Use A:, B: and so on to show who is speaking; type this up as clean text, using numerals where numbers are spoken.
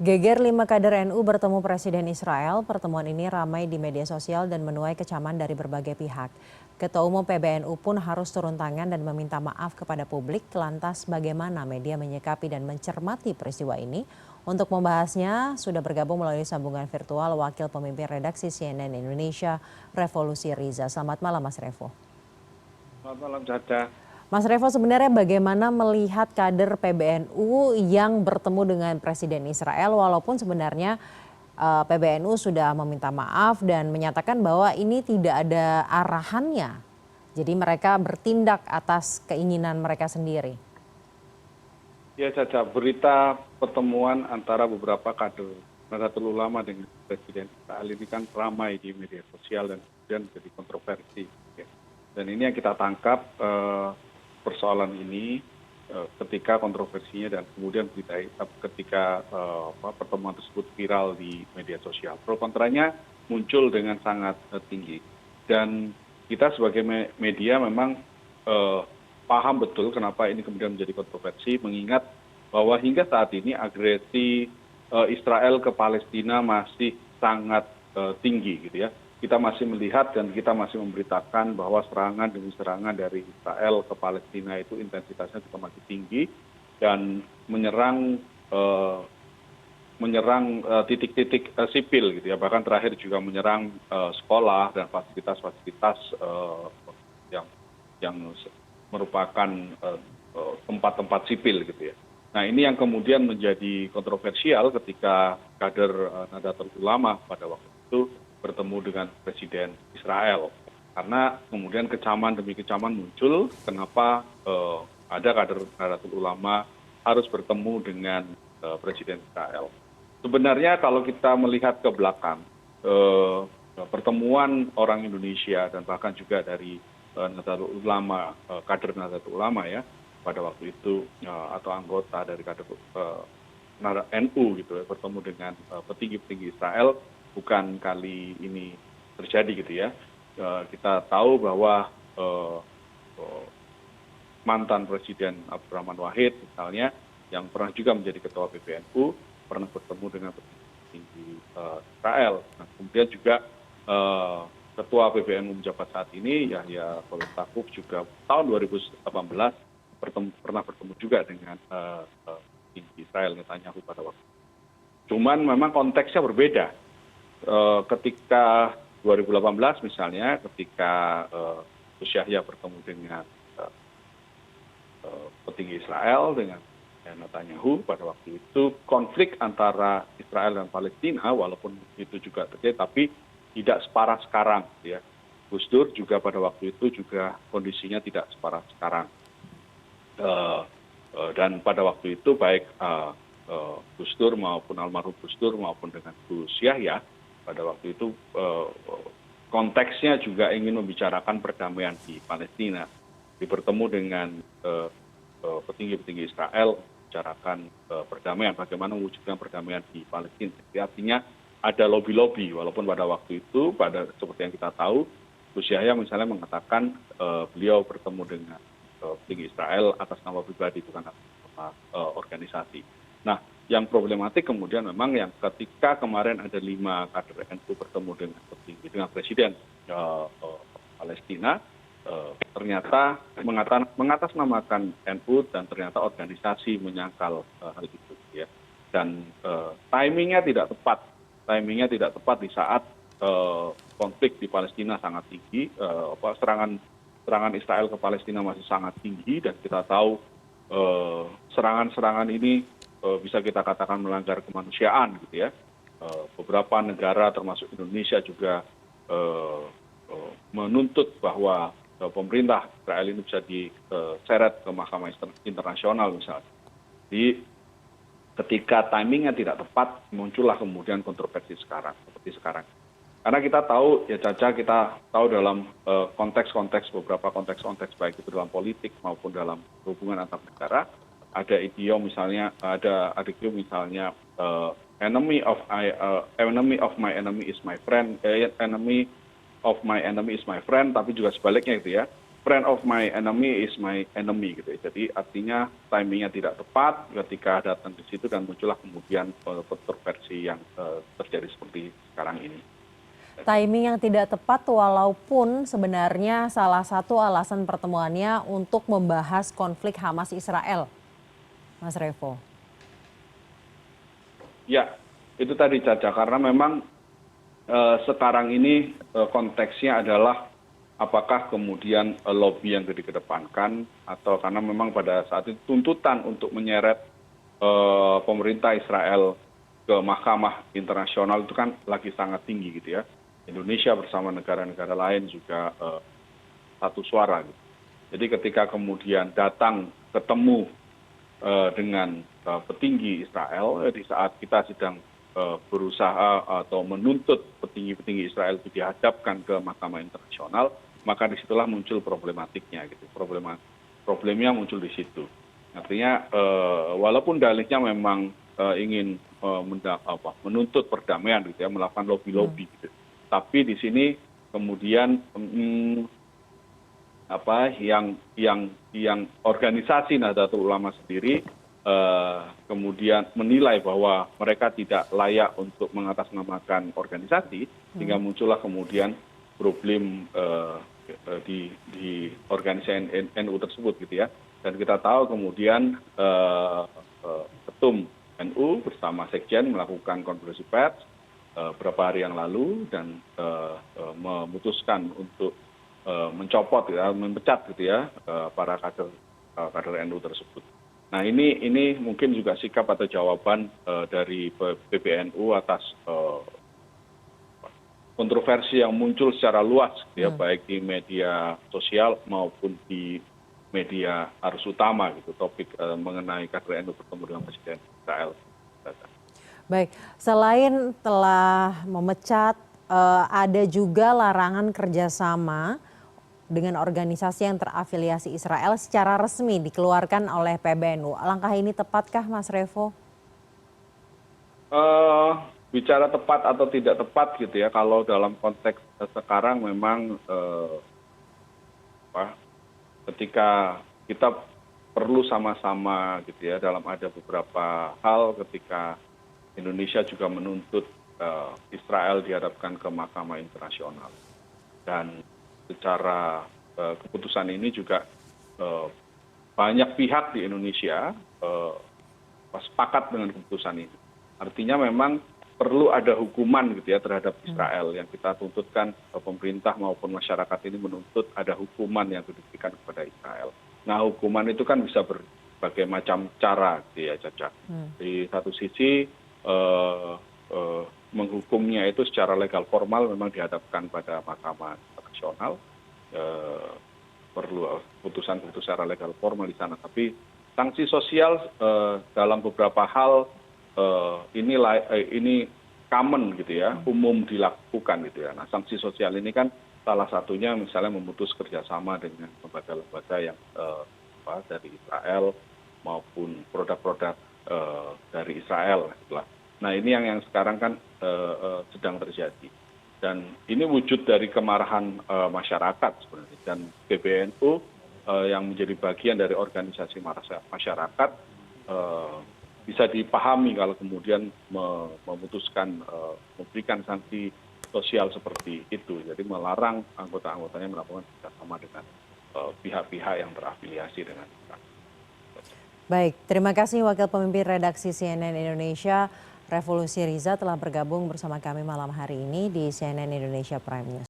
A: Geger 5 kader NU bertemu Presiden Israel. Pertemuan ini ramai di media sosial dan menuai kecaman dari berbagai pihak. Ketua Umum PBNU pun harus turun tangan dan meminta maaf kepada publik. Lantas bagaimana media menyikapi dan mencermati peristiwa ini? Untuk membahasnya sudah bergabung melalui sambungan virtual Wakil Pemimpin Redaksi CNN Indonesia, Revolusi Riza. Selamat malam Mas Revo.
B: Selamat malam Caca.
A: Mas Revo, sebenarnya bagaimana melihat kader PBNU yang bertemu dengan Presiden Israel walaupun sebenarnya PBNU sudah meminta maaf dan menyatakan bahwa ini tidak ada arahannya. Jadi mereka bertindak atas keinginan mereka sendiri.
B: Ya Caca, berita pertemuan antara beberapa kader Nahdlatul Ulama dengan Presiden Israel ini kan ramai di media sosial dan kemudian menjadi kontroversi. Dan ini yang kita tangkap persoalan ini ketika kontroversinya dan kemudian ketika pertemuan tersebut viral di media sosial. Pro kontranya muncul dengan sangat tinggi. Dan kita sebagai media memang paham betul kenapa ini kemudian menjadi kontroversi, mengingat bahwa hingga saat ini agresi Israel ke Palestina masih sangat tinggi gitu ya. Kita masih melihat dan kita masih memberitakan bahwa serangan demi serangan dari Israel ke Palestina itu intensitasnya juga masih tinggi dan menyerang titik-titik sipil gitu ya. Bahkan terakhir juga menyerang sekolah dan fasilitas-fasilitas yang merupakan tempat-tempat sipil gitu ya. Nah ini yang kemudian menjadi kontroversial ketika kader Nahdlatul Ulama pada waktu itu bertemu dengan Presiden Israel. Karena kemudian kecaman demi kecaman muncul, kenapa ada kader Nahdlatul Ulama harus bertemu dengan Presiden Israel. Sebenarnya kalau kita melihat ke belakang, pertemuan orang Indonesia dan bahkan juga dari Nahdlatul Ulama, kader Nahdlatul Ulama ya, pada waktu itu atau anggota dari kader NU gitu ya, bertemu dengan petinggi-petinggi Israel, bukan kali ini terjadi gitu ya. Kita tahu bahwa mantan Presiden Abdurrahman Wahid misalnya, yang pernah juga menjadi ketua PBNU, pernah bertemu dengan petinggi Israel. Nah, kemudian juga ketua PBNU menjabat saat ini, Yahya Khalil Stakuf, juga tahun 2018 pernah bertemu juga dengan petinggi Israel Netanyahu pada waktu itu. Cuman memang konteksnya berbeda. Ketika 2018 misalnya, ketika Gus Yahya bertemu dengan petinggi Israel, dengan Netanyahu pada waktu itu, konflik antara Israel dan Palestina walaupun itu juga terjadi tapi tidak separah sekarang ya. Gus Dur juga pada waktu itu juga kondisinya tidak separah sekarang. Dan pada waktu itu baik Gus Dur maupun almarhum Gus Dur maupun dengan Gus Yahya pada waktu itu konteksnya juga ingin membicarakan perdamaian di Palestina. Bertemu dengan petinggi-petinggi Israel, membicarakan perdamaian, bagaimana mewujudkan perdamaian di Palestina. Jadi artinya ada lobby-lobby, walaupun pada waktu itu, seperti yang kita tahu, Gus Yahya misalnya mengatakan beliau bertemu dengan petinggi Israel atas nama pribadi, bukan atas nama organisasi. Nah, yang problematik kemudian memang yang ketika kemarin ada 5 kader NU bertemu dengan Presiden Palestina, ternyata mengatasnamakan NU dan ternyata organisasi menyangkal hal itu ya. Dan timingnya tidak tepat di saat konflik di Palestina sangat tinggi, serangan Israel ke Palestina masih sangat tinggi, dan kita tahu serangan-serangan ini bisa kita katakan melanggar kemanusiaan gitu ya. Beberapa negara termasuk Indonesia juga menuntut bahwa pemerintah Israel ini bisa diseret ke Mahkamah Internasional misalnya. Jadi ketika timingnya tidak tepat, muncullah kemudian kontroversi seperti sekarang. Karena kita tahu ya Caca, kita tahu dalam beberapa konteks baik itu dalam politik maupun dalam hubungan antar negara, ada idiom misalnya, ada idiom misalnya enemy of my enemy is my friend, enemy of my enemy is my friend, tapi juga sebaliknya gitu ya. friend of my enemy is my enemy gitu ya. Jadi artinya timingnya tidak tepat ketika datang di situ dan muncullah kemudian kontroversi yang terjadi seperti sekarang ini.
A: Timing yang tidak tepat walaupun sebenarnya salah satu alasan pertemuannya untuk membahas konflik Hamas-Israel, Mas Revo.
B: Ya, itu tadi Caca, karena memang sekarang ini konteksnya adalah apakah kemudian lobby yang dikedepankan atau karena memang pada saat itu tuntutan untuk menyeret pemerintah Israel ke mahkamah internasional itu kan lagi sangat tinggi gitu ya. Indonesia bersama negara-negara lain juga satu suara gitu. Jadi ketika kemudian datang ketemu dengan petinggi Israel di saat kita sedang berusaha atau menuntut petinggi-petinggi Israel itu dihadapkan ke mahkamah internasional, maka disitulah muncul problematiknya gitu. Problemnya muncul di situ. Artinya walaupun dalihnya memang ingin menuntut perdamaian gitu ya, melakukan lobby-lobby gitu. Tapi di sini kemudian yang organisasi Nahdlatul Ulama sendiri kemudian menilai bahwa mereka tidak layak untuk mengatasnamakan organisasi, sehingga muncullah kemudian problem di organisasi NU tersebut gitu ya. Dan kita tahu kemudian ketum NU bersama Sekjen melakukan konferensi pers beberapa hari yang lalu dan memutuskan untuk mencopot ya, memecat gitu ya para kader NU tersebut. Nah ini mungkin juga sikap atau jawaban dari PBNU atas kontroversi yang muncul secara luas ya, baik di media sosial maupun di media arus utama gitu, topik mengenai kader NU bertemu dengan Presiden Israel.
A: Baik, selain telah memecat, ada juga larangan kerjasama dengan organisasi yang terafiliasi Israel secara resmi dikeluarkan oleh PBNU. Langkah ini tepatkah, Mas Revo?
B: Bicara tepat atau tidak tepat gitu ya, kalau dalam konteks sekarang memang ketika kita perlu sama-sama gitu ya, dalam ada beberapa hal ketika Indonesia juga menuntut Israel dihadapkan ke mahkamah internasional. Dan secara keputusan ini juga banyak pihak di Indonesia sepakat dengan keputusan ini. Artinya memang perlu ada hukuman gitu ya terhadap Israel yang kita tuntutkan, pemerintah maupun masyarakat ini menuntut ada hukuman yang diberikan kepada Israel. Nah hukuman itu kan bisa berbagai macam cara gitu ya Caca. Di satu sisi menghukumnya itu secara legal formal memang dihadapkan pada mahkamah internasional, perlu putusan-putusan secara legal formal di sana. Tapi sanksi sosial dalam beberapa hal ini common gitu ya, umum dilakukan gitu ya. Nah sanksi sosial ini kan salah satunya misalnya memutus kerjasama dengan lembaga-lembaga yang dari Israel maupun produk-produk dari Israel itulah. Nah ini yang sekarang kan sedang terjadi dan ini wujud dari kemarahan masyarakat sebenarnya, dan PBNU yang menjadi bagian dari organisasi masyarakat bisa dipahami kalau kemudian memutuskan memberikan sanksi sosial seperti itu, jadi melarang anggota-anggotanya melakukan kerjasama dengan pihak-pihak yang terafiliasi dengan Israel.
A: Baik, terima kasih Wakil Pemimpin Redaksi CNN Indonesia, Revolusi Riza telah bergabung bersama kami malam hari ini di CNN Indonesia Prime News.